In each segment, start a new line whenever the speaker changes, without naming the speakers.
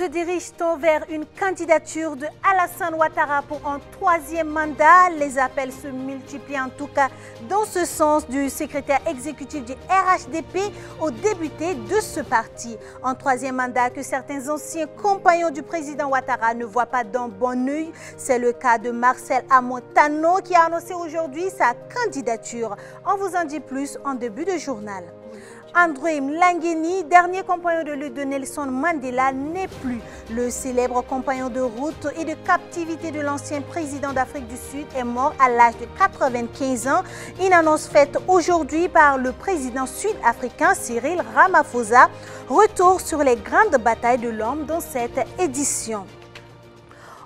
Se dirige-t-on vers une candidature de Alassane Ouattara pour un troisième mandat? Les appels se multiplient en tout cas dans ce sens du secrétaire exécutif du RHDP aux députés de ce parti. Un troisième mandat que certains anciens compagnons du président Ouattara ne voient pas d'un bon œil. C'est le cas de Marcel Amon Tano qui a annoncé aujourd'hui sa candidature. On vous en dit plus en début de journal. André Mlangeni, dernier compagnon de lutte de Nelson Mandela, n'est plus. Le célèbre compagnon de route et de captivité de l'ancien président d'Afrique du Sud est mort à l'âge de 95 ans. Une annonce faite aujourd'hui par le président sud-africain Cyril Ramaphosa. Retour sur les grandes batailles de l'homme dans cette édition.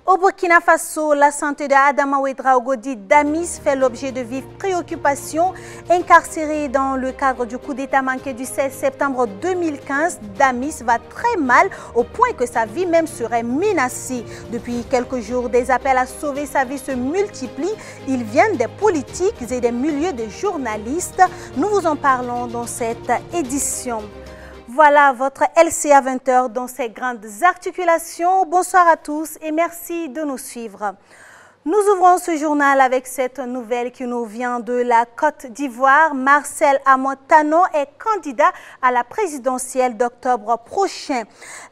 Au Burkina Faso, la santé de Adama Ouedraogo dit Damis fait l'objet de vives préoccupations. Incarcéré dans le cadre du coup d'État manqué du 16 septembre 2015, Damis va très mal au point que sa vie même serait menacée. Depuis quelques jours, des appels à sauver sa vie se multiplient. Ils viennent des politiques et des milieux de journalistes. Nous vous en parlons dans cette édition. Voilà votre LCA 20h dans ses grandes articulations. Bonsoir à tous et merci de nous suivre. Nous ouvrons ce journal avec cette nouvelle qui nous vient de la Côte d'Ivoire. Marcel Amon Tano est candidat à la présidentielle d'octobre prochain.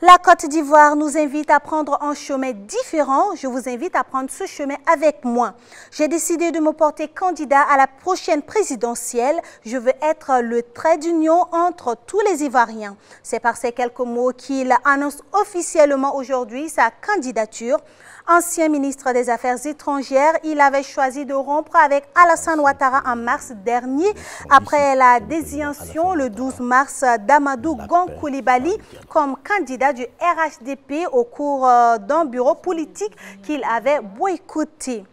La Côte d'Ivoire nous invite à prendre un chemin différent. Je vous invite à prendre ce chemin avec moi. J'ai décidé de me porter candidat à la prochaine présidentielle. Je veux être le trait d'union entre tous les Ivoiriens. C'est par ces quelques mots qu'il annonce officiellement aujourd'hui sa candidature. Ancien ministre des Affaires étrangères, il avait choisi de rompre avec Alassane Ouattara en mars dernier après la désignation le 12 mars d'Amadou Gon Coulibaly comme candidat du RHDP au cours d'un bureau politique qu'il avait boycotté.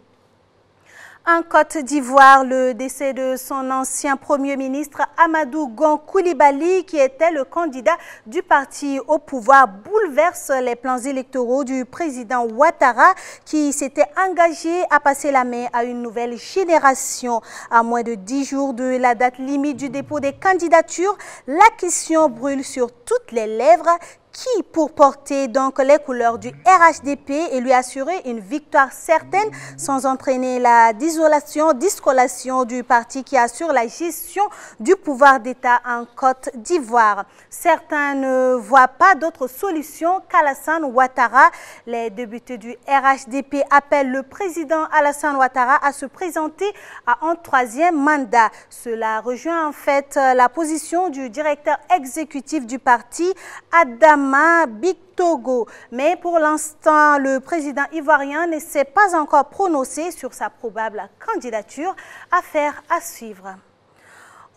En Côte d'Ivoire, le décès de son ancien Premier ministre Amadou Gon Coulibaly, qui était le candidat du parti au pouvoir, bouleverse les plans électoraux du président Ouattara, qui s'était engagé à passer la main à une nouvelle génération. À moins de 10 jours de la date limite du dépôt des candidatures, la question brûle sur toutes les lèvres. Qui, pour porter donc les couleurs du RHDP et lui assurer une victoire certaine sans entraîner la discolation du parti qui assure la gestion du pouvoir d'État en Côte d'Ivoire. Certains ne voient pas d'autre solution qu'Alassane Ouattara. Les députés du RHDP appellent le président Alassane Ouattara à se présenter à un troisième mandat. Cela rejoint en fait la position du directeur exécutif du parti, Adama Bictogo. Mais pour l'instant, le président ivoirien ne s'est pas encore prononcé sur sa probable candidature. Affaire à suivre.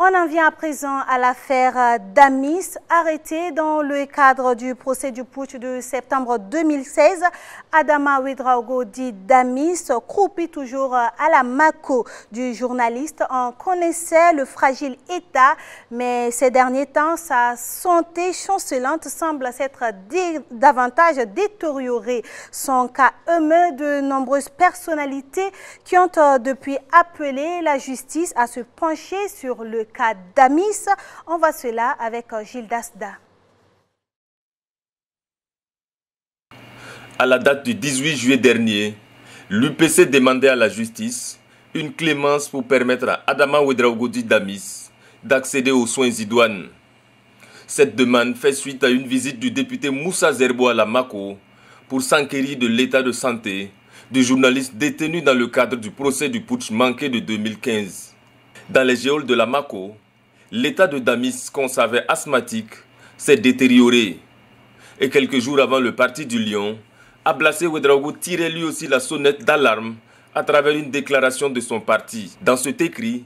On en vient à présent à l'affaire Damis, arrêté dans le cadre du procès du putsch de septembre 2016. Adama Ouedraogo dit Damis croupit toujours à la Mako du journaliste. On connaissait le fragile état, mais ces derniers temps, sa santé chancelante semble s'être davantage détériorée. Son cas émeut de nombreuses personnalités qui ont depuis appelé la justice à se pencher sur le cas Damis. On voit cela avec Gilles Dasda.
À la date du 18 juillet dernier, l'UPC demandait à la justice une clémence pour permettre à Adama Ouedraogo Damis d'accéder aux soins idoines. Cette demande fait suite à une visite du député Moussa Zerbo à la Mako pour s'enquérir de l'état de santé du journaliste détenu dans le cadre du procès du putsch manqué de 2015. Dans les geôles de la Mako, l'état de Damis, qu'on savait asthmatique, s'est détérioré. Et quelques jours avant le parti du Lion, Ablassé Ouedraogo tirait lui aussi la sonnette d'alarme à travers une déclaration de son parti. Dans cet écrit,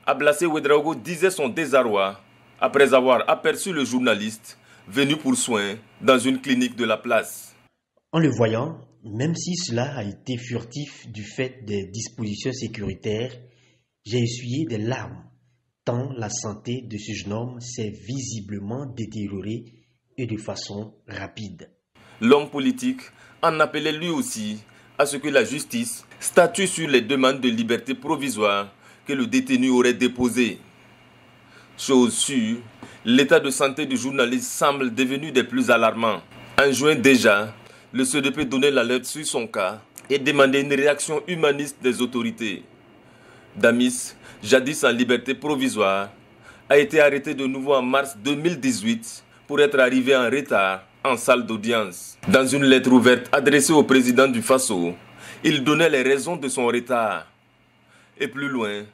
Ablassé Ouedraogo disait son désarroi après avoir aperçu le journaliste venu pour soins dans une clinique de la place.
En le voyant, même si cela a été furtif du fait des dispositions sécuritaires, j'ai essuyé des larmes, tant la santé de ce jeune homme s'est visiblement détériorée et de façon rapide.
L'homme politique en appelait lui aussi à ce que la justice statue sur les demandes de liberté provisoire que le détenu aurait déposées. Chose sûre, l'état de santé du journaliste semble devenu des plus alarmants. En juin déjà, le CDP donnait l'alerte sur son cas et demandait une réaction humaniste des autorités. Damis, jadis en liberté provisoire, a été arrêté de nouveau en mars 2018 pour être arrivé en retard en salle d'audience. Dans une lettre ouverte adressée au président du Faso, il donnait les raisons de son retard. Et plus loin,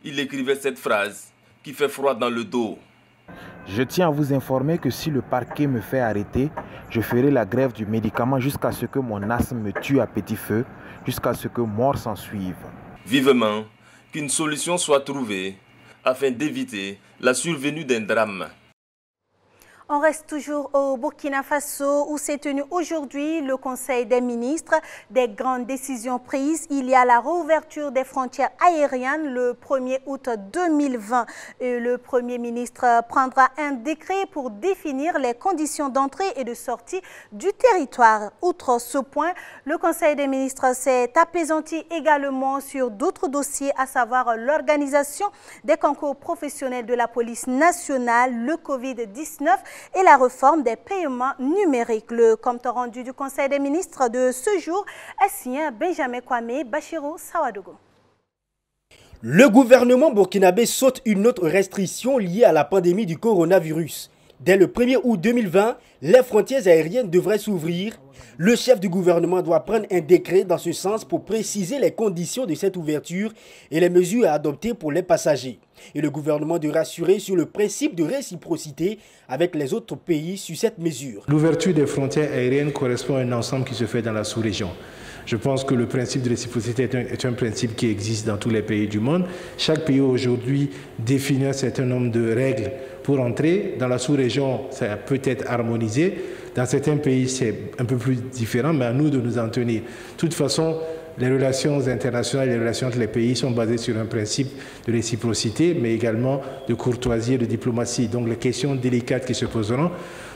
il écrivait cette phrase qui fait froid dans le dos.
Je tiens à vous informer que si le parquet me fait arrêter, je ferai la grève du médicament jusqu'à ce que mon asthme me tue à petit feu, jusqu'à ce que mort s'en suive.
Vivement qu'une solution soit trouvée afin d'éviter la survenue d'un drame.
On reste toujours au Burkina Faso où s'est tenu aujourd'hui le Conseil des ministres. Des grandes décisions prises. Il y a la réouverture des frontières aériennes le 1er août 2020. Et le Premier ministre prendra un décret pour définir les conditions d'entrée et de sortie du territoire. Outre ce point, le Conseil des ministres s'est apaisanti également sur d'autres dossiers, à savoir l'organisation des concours professionnels de la police nationale, le Covid-19 et la réforme des paiements numériques. Le compte rendu du Conseil des ministres de ce jour est signé Benjamin Kwame Bachirou Sawadogo.
Le gouvernement burkinabé saute une autre restriction liée à la pandémie du coronavirus. Dès le 1er août 2020, les frontières aériennes devraient s'ouvrir. Le chef du gouvernement doit prendre un décret dans ce sens pour préciser les conditions de cette ouverture et les mesures à adopter pour les passagers. Et le gouvernement devra rassurer sur le principe de réciprocité avec les autres pays sur cette mesure.
L'ouverture des frontières aériennes correspond à un ensemble qui se fait dans la sous-région. Je pense que le principe de réciprocité est un principe qui existe dans tous les pays du monde. Chaque pays aujourd'hui définit un certain nombre de règles pour entrer. Dans la sous-région, ça peut être harmonisé. Dans certains pays, c'est un peu plus différent, mais à nous de nous en tenir. De toute façon, les relations internationales, les relations entre les pays sont basées sur un principe de réciprocité, mais également de courtoisie et de diplomatie. Donc les questions délicates qui se poseront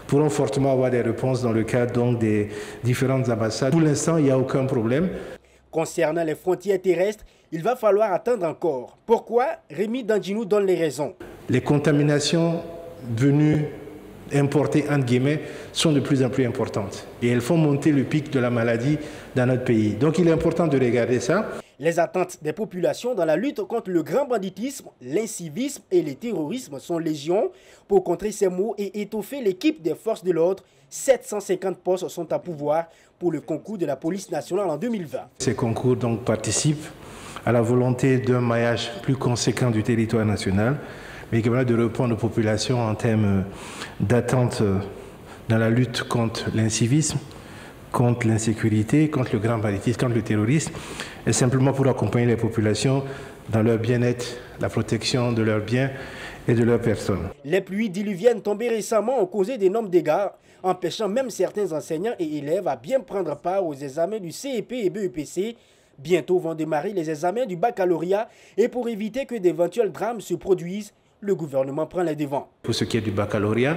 pourront fortement avoir des réponses dans le cadre donc, des différentes ambassades. Pour l'instant, il n'y a aucun problème.
Concernant les frontières terrestres, il va falloir attendre encore. Pourquoi? Rémi Dandinou donne les raisons.
Les contaminations venues importées, entre guillemets, sont de plus en plus importantes. Et elles font monter le pic de la maladie dans notre pays. Donc il est important de regarder ça.
Les attentes des populations dans la lutte contre le grand banditisme, l'incivisme et le terrorisme sont légion. Pour contrer ces maux et étoffer l'équipe des forces de l'ordre, 750 postes sont à pourvoir pour le concours de la police nationale en 2020.
Ces concours donc participent à la volonté d'un maillage plus conséquent du territoire national, mais également de répondre aux populations en termes d'attente dans la lutte contre l'incivisme, contre l'insécurité, contre le grand banditisme, contre le terrorisme, et simplement pour accompagner les populations dans leur bien-être, la protection de leurs biens et de leurs personnes.
Les pluies diluviennes tombées récemment ont causé d'énormes dégâts, empêchant même certains enseignants et élèves à bien prendre part aux examens du CEP et BEPC. Bientôt vont démarrer les examens du baccalauréat et pour éviter que d'éventuels drames se produisent, le gouvernement prend les devants.
Pour ce qui est du baccalauréat,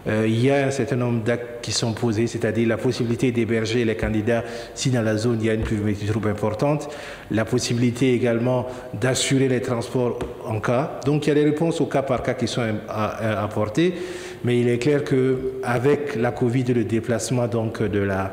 il y a un certain nombre d'actes qui sont posés, c'est-à-dire la possibilité d'héberger les candidats si dans la zone il y a une pluviométrie trop importante, la possibilité également d'assurer les transports en cas. Donc il y a des réponses au cas par cas qui sont apportées, mais il est clair qu'avec la Covid et le déplacement donc de la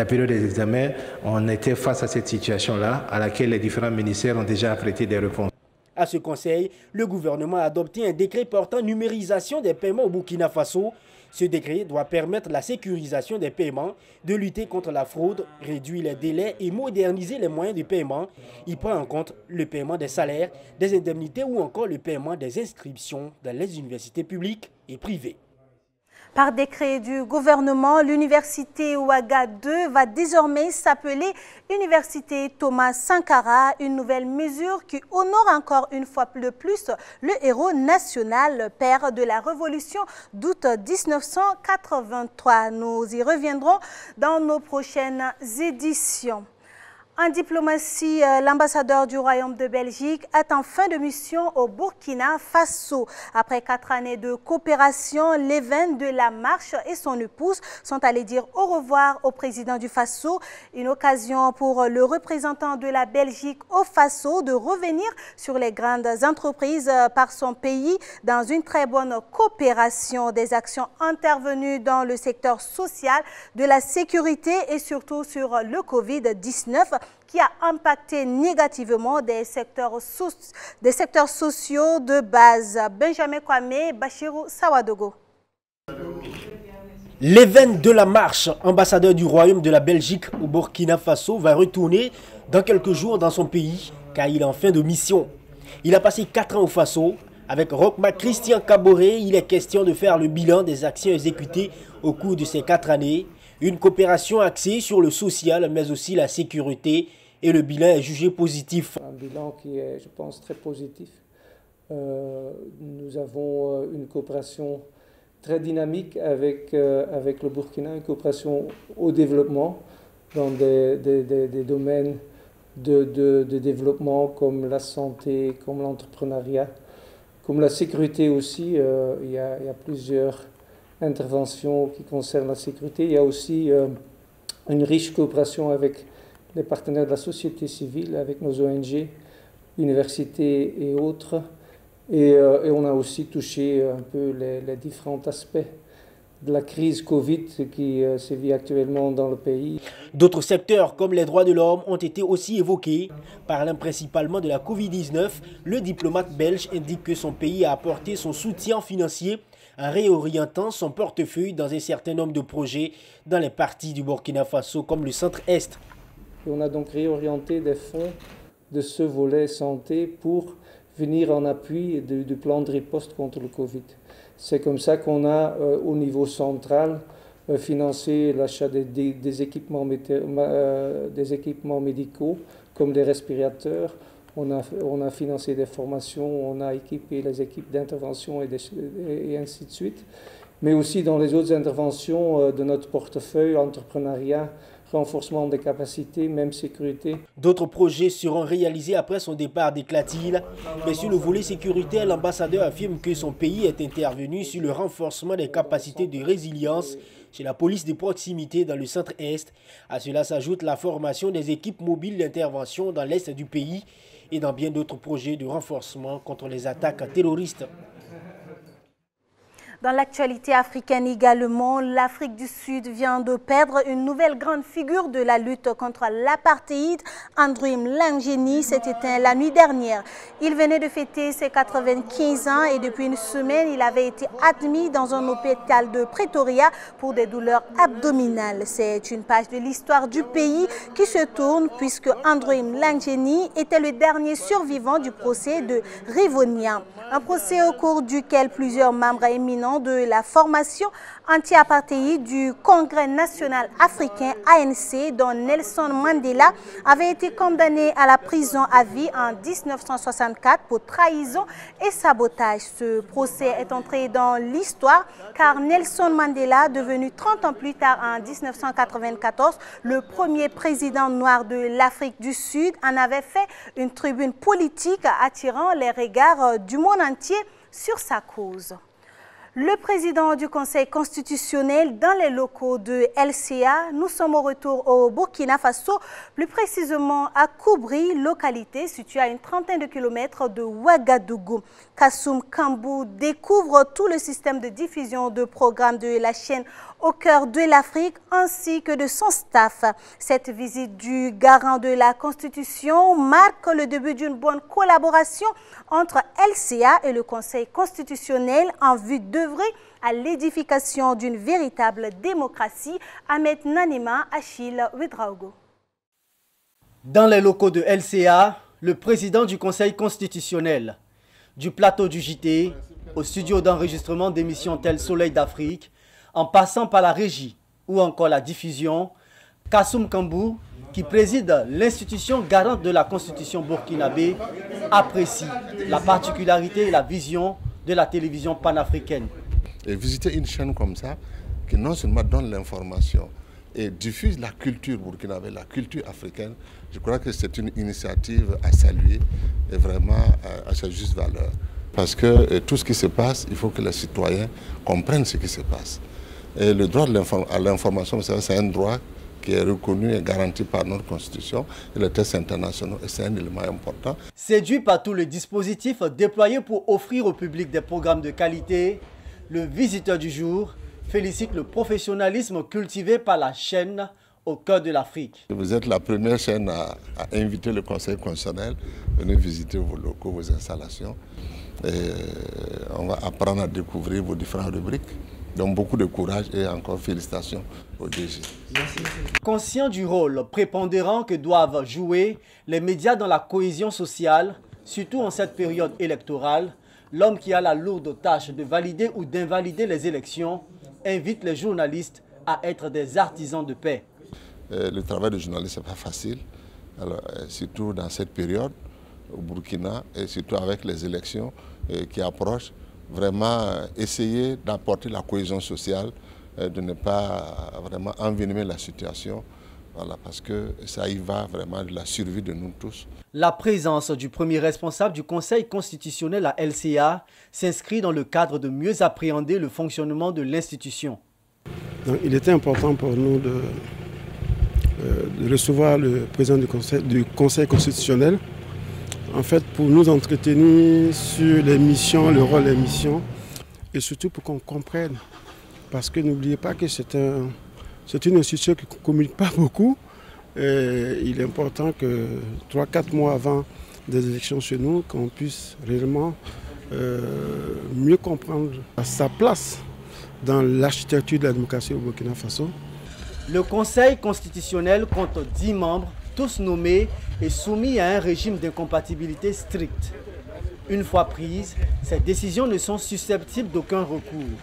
période des examens, on était face à cette situation-là à laquelle les différents ministères ont déjà apprêté des réponses.
À ce conseil, le gouvernement a adopté un décret portant numérisation des paiements au Burkina Faso. Ce décret doit permettre la sécurisation des paiements, de lutter contre la fraude, réduire les délais et moderniser les moyens de paiement. Il prend en compte le paiement des salaires, des indemnités ou encore le paiement des inscriptions dans les universités publiques et privées.
Par décret du gouvernement, l'université Ouaga 2 va désormais s'appeler Université Thomas Sankara, une nouvelle mesure qui honore encore une fois de plus le héros national, père de la révolution d'août 1983. Nous y reviendrons dans nos prochaines éditions. En diplomatie, l'ambassadeur du Royaume de Belgique est en fin de mission au Burkina Faso. Après 4 années de coopération, Leven de la Marche et son épouse sont allés dire au revoir au président du Faso. Une occasion pour le représentant de la Belgique au Faso de revenir sur les grandes entreprises par son pays dans une très bonne coopération. Des actions intervenues dans le secteur social, de la sécurité et surtout sur le Covid-19 qui a impacté négativement des secteurs sociaux de base. Benjamin Kwame, Bachirou Sawadogo.
Leven de la Marche, ambassadeur du Royaume de la Belgique au Burkina Faso, va retourner dans quelques jours dans son pays car il est en fin de mission. Il a passé 4 ans au Faso. Avec Rochma Christian Kaboré, il est question de faire le bilan des actions exécutées au cours de ces 4 années. Une coopération axée sur le social mais aussi la sécurité. Et le bilan est jugé positif.
Un bilan qui est, je pense, très positif. Nous avons une coopération très dynamique avec le Burkina, une coopération au développement dans des domaines de développement comme la santé, comme l'entrepreneuriat, comme la sécurité aussi. Il y a plusieurs interventions qui concernent la sécurité. Il y a aussi une riche coopération avec les partenaires de la société civile, avec nos ONG, universités et autres. Et on a aussi touché un peu les différents aspects de la crise Covid qui sévit actuellement dans le pays.
D'autres secteurs comme les droits de l'homme ont été aussi évoqués. Parlant principalement de la Covid-19, le diplomate belge indique que son pays a apporté son soutien financier en réorientant son portefeuille dans un certain nombre de projets dans les parties du Burkina Faso comme le centre-est.
Et on a donc réorienté des fonds de ce volet santé pour venir en appui du plan de riposte contre le Covid. C'est comme ça qu'on a, au niveau central, financé l'achat des équipements médicaux, comme des respirateurs. On a financé des formations, on a équipé les équipes d'intervention et ainsi de suite. Mais aussi dans les autres interventions de notre portefeuille, entrepreneuriat, renforcement des capacités, même sécurité.
D'autres projets seront réalisés après son départ, déclare-t-il. Mais sur le volet sécuritaire, l'ambassadeur affirme que son pays est intervenu sur le renforcement des capacités de résilience chez la police de proximité dans le centre-est. À cela s'ajoute la formation des équipes mobiles d'intervention dans l'est du pays et dans bien d'autres projets de renforcement contre les attaques terroristes.
Dans l'actualité africaine également, l'Afrique du Sud vient de perdre une nouvelle grande figure de la lutte contre l'apartheid. Andrew Mlangeni s'est éteint la nuit dernière. Il venait de fêter ses 95 ans et depuis une semaine, il avait été admis dans un hôpital de Pretoria pour des douleurs abdominales. C'est une page de l'histoire du pays qui se tourne puisque Andrew Mlangeni était le dernier survivant du procès de Rivonia. Un procès au cours duquel plusieurs membres éminents de la formation anti-apartheid du Congrès national africain ANC, dont Nelson Mandela, avait été condamné à la prison à vie en 1964 pour trahison et sabotage. Ce procès est entré dans l'histoire car Nelson Mandela, devenu 30 ans plus tard en 1994, le premier président noir de l'Afrique du Sud, en avait fait une tribune politique attirant les regards du monde entier sur sa cause. Le président du Conseil constitutionnel dans les locaux de LCA, nous sommes au retour au Burkina Faso, plus précisément à Koubri, localité située à une 30aine de kilomètres de Ouagadougou. Kassoum Kambou découvre tout le système de diffusion de programmes de la chaîne au cœur de l'Afrique ainsi que de son staff. Cette visite du garant de la Constitution marque le début d'une bonne collaboration entre LCA et le Conseil constitutionnel en vue d'œuvrer à l'édification d'une véritable démocratie. Ahmed Nanima, Achille Ouedraogo.
Dans les locaux de LCA, le président du Conseil constitutionnel, du plateau du JT, au studio d'enregistrement d'émissions telles Soleil d'Afrique, en passant par la régie ou encore la diffusion, Kassoum Kambou, qui préside l'institution garante de la Constitution burkinabé, apprécie la particularité et la vision de la télévision panafricaine.
Et visiter une chaîne comme ça, qui non seulement donne l'information, et diffuse la culture burkinabé, la culture africaine. Je crois que c'est une initiative à saluer et vraiment à sa juste valeur. Parce que tout ce qui se passe, il faut que les citoyens comprennent ce qui se passe. Et le droit à l'information, c'est un droit qui est reconnu et garanti par notre Constitution et les textes internationaux, et c'est un élément important.
Séduit par tous les dispositifs déployés pour offrir au public des programmes de qualité, le visiteur du jour félicite le professionnalisme cultivé par la chaîne au cœur de l'Afrique.
Vous êtes la première chaîne à inviter le Conseil constitutionnel, venez visiter vos locaux, vos installations. Et on va apprendre à découvrir vos différentes rubriques. Donc beaucoup de courage et encore félicitations au DG.
Conscient du rôle prépondérant que doivent jouer les médias dans la cohésion sociale, surtout en cette période électorale, l'homme qui a la lourde tâche de valider ou d'invalider les élections invite les journalistes à être des artisans de paix.
Le travail de journaliste n'est pas facile, alors, surtout dans cette période au Burkina et surtout avec les élections qui approchent. Vraiment essayer d'apporter la cohésion sociale, de ne pas vraiment envenimer la situation, voilà, parce que ça y va vraiment de la survie de nous tous.
La présence du premier responsable du Conseil constitutionnel à LCA s'inscrit dans le cadre de mieux appréhender le fonctionnement de l'institution.
Il était important pour nous de recevoir le président du Conseil constitutionnel, en fait, pour nous entretenir sur les missions, le rôle des missions, et surtout pour qu'on comprenne. Parce que n'oubliez pas que c'est une institution qui ne communique pas beaucoup. Et il est important que 3-4 mois avant des élections chez nous, qu'on puisse réellement mieux comprendre sa place dans l'architecture de la démocratie au Burkina Faso.
Le Conseil constitutionnel compte 10 membres, tous nommés et soumis à un régime d'incompatibilité strict. Une fois prises, ces décisions ne sont susceptibles d'aucun recours.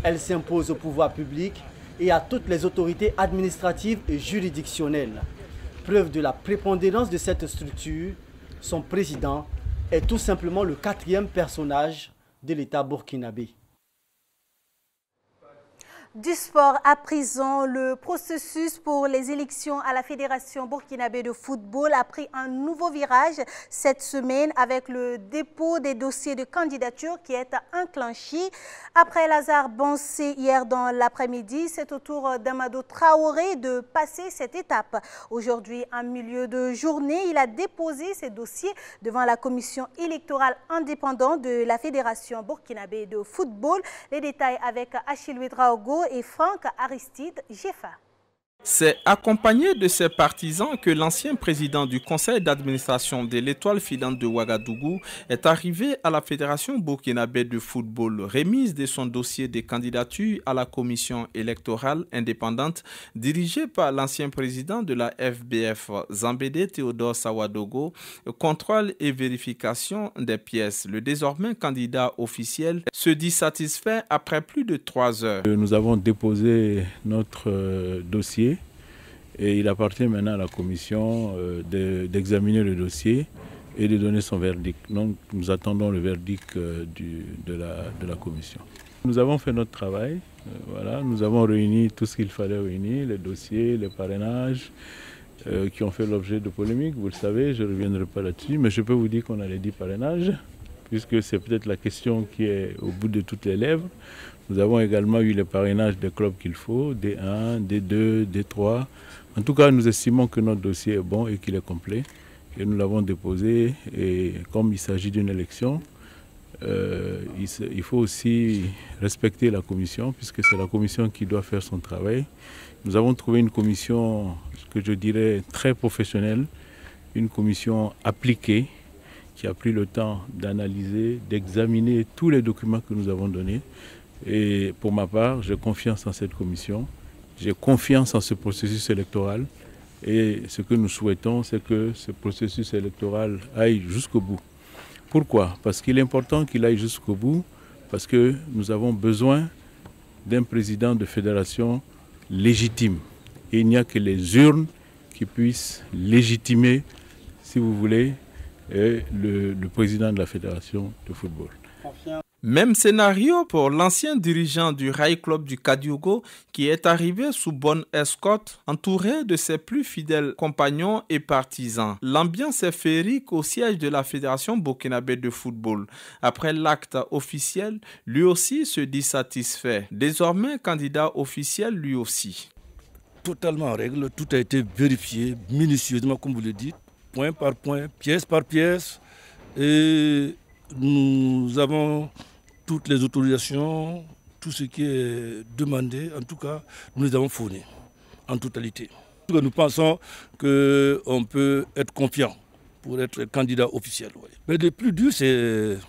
Elles s'imposent au pouvoir public et à toutes les autorités administratives et juridictionnelles. Preuve de la prépondérance de cette structure, son président est tout simplement le 4e personnage de l'État burkinabé.
Du sport à présent, le processus pour les élections à la Fédération burkinabé de football a pris un nouveau virage cette semaine avec le dépôt des dossiers de candidature qui est enclenché. Après Lazare Bansé hier dans l'après-midi, c'est au tour d'Amadou Traoré de passer cette étape. Aujourd'hui, en milieu de journée, il a déposé ses dossiers devant la commission électorale indépendante de la Fédération burkinabé de football. Les détails avec Achille Ouedraogo et Franck Aristide Jeffa.
C'est accompagné de ses partisans que l'ancien président du conseil d'administration de l'Étoile filante de Ouagadougou est arrivé à la Fédération burkinabé de football. Remise de son dossier de candidature à la commission électorale indépendante dirigée par l'ancien président de la FBF, Zambédé Théodore Sawadogo, contrôle et vérification des pièces. Le désormais candidat officiel se dit satisfait après plus de 3 heures.
Nous avons déposé notre dossier. Et il appartient maintenant à la commission d'examiner le dossier et de donner son verdict. Donc nous attendons le verdict de la commission. Nous avons fait notre travail. Voilà, nous avons réuni tout ce qu'il fallait réunir, les dossiers, les parrainages qui ont fait l'objet de polémiques. Vous le savez, je ne reviendrai pas là-dessus, mais je peux vous dire qu'on a les 10 parrainages, puisque c'est peut-être la question qui est au bout de toutes les lèvres. Nous avons également eu les parrainages des clubs qu'il faut, D1, D2, D3. En tout cas, nous estimons que notre dossier est bon et qu'il est complet. Et nous l'avons déposé. Et comme il s'agit d'une élection, il faut aussi respecter la commission, puisque c'est la commission qui doit faire son travail. Nous avons trouvé une commission, que je dirais, très professionnelle, une commission appliquée, qui a pris le temps d'analyser, d'examiner tous les documents que nous avons donnés. Et pour ma part, j'ai confiance en cette commission, j'ai confiance en ce processus électoral et ce que nous souhaitons, c'est que ce processus électoral aille jusqu'au bout. Pourquoi? Parce qu'il est important qu'il aille jusqu'au bout, parce que nous avons besoin d'un président de fédération légitime. Et il n'y a que les urnes qui puissent légitimer, si vous voulez, le président de la fédération de football.
Même scénario pour l'ancien dirigeant du Rail Club du Kadiogo qui est arrivé sous bonne escorte, entouré de ses plus fidèles compagnons et partisans. L'ambiance est féerique au siège de la Fédération burkinabé de football. Après l'acte officiel, lui aussi se dit satisfait. Désormais candidat officiel lui aussi.
Totalement en règle, tout a été vérifié minutieusement comme vous le dites, point par point, pièce par pièce. Et nous avons toutes les autorisations, tout ce qui est demandé, en tout cas, nous les avons fournis en totalité. Nous pensons qu'on peut être confiant pour être candidat officiel. Oui. Mais le plus dur, c'est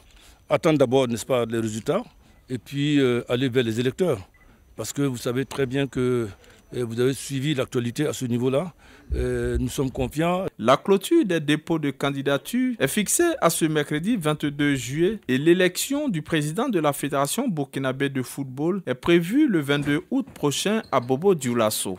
attendre d'abord, n'est-ce pas, les résultats et puis aller vers les électeurs. Parce que vous savez très bien que vous avez suivi l'actualité à ce niveau-là. Nous sommes confiants.
La clôture des dépôts de candidature est fixée à ce mercredi 22 juillet et l'élection du président de la Fédération burkinabé de football est prévue le 22 août prochain à Bobo Dioulasso.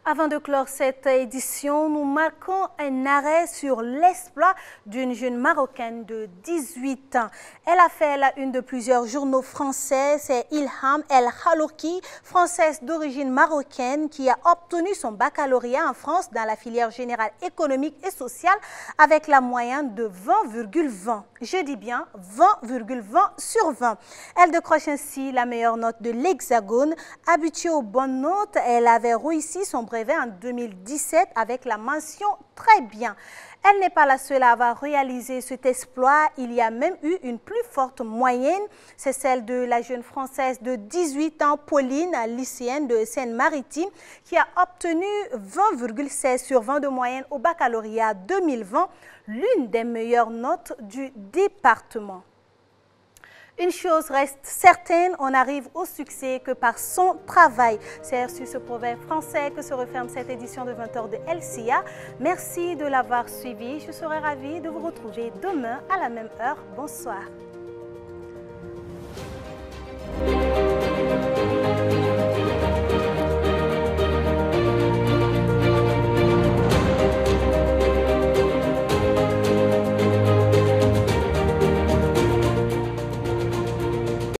Avant de clore cette édition, nous marquons un arrêt sur l'exploit d'une jeune Marocaine de 18 ans. Elle a fait la une de plusieurs journaux français. C'est Ilham El Khaloki, française d'origine marocaine, qui a obtenu son baccalauréat en France dans la filière générale économique et sociale avec la moyenne de 20,20. Je dis bien 20,20 sur 20. Elle décroche ainsi la meilleure note de l'Hexagone. Habituée aux bonnes notes, elle avait réussi son brevet en 2017 avec la mention très bien. Elle n'est pas la seule à avoir réalisé cet exploit. Il y a même eu une plus forte moyenne. C'est celle de la jeune Française de 18 ans, Pauline, lycéenne de Seine-Maritime, qui a obtenu 20,16 sur 20 de moyenne au baccalauréat 2020, l'une des meilleures notes du département. Une chose reste certaine, on arrive au succès que par son travail. C'est sur ce proverbe français que se referme cette édition de 20h de LCA. Merci de l'avoir suivi. Je serai ravie de vous retrouver demain à la même heure. Bonsoir.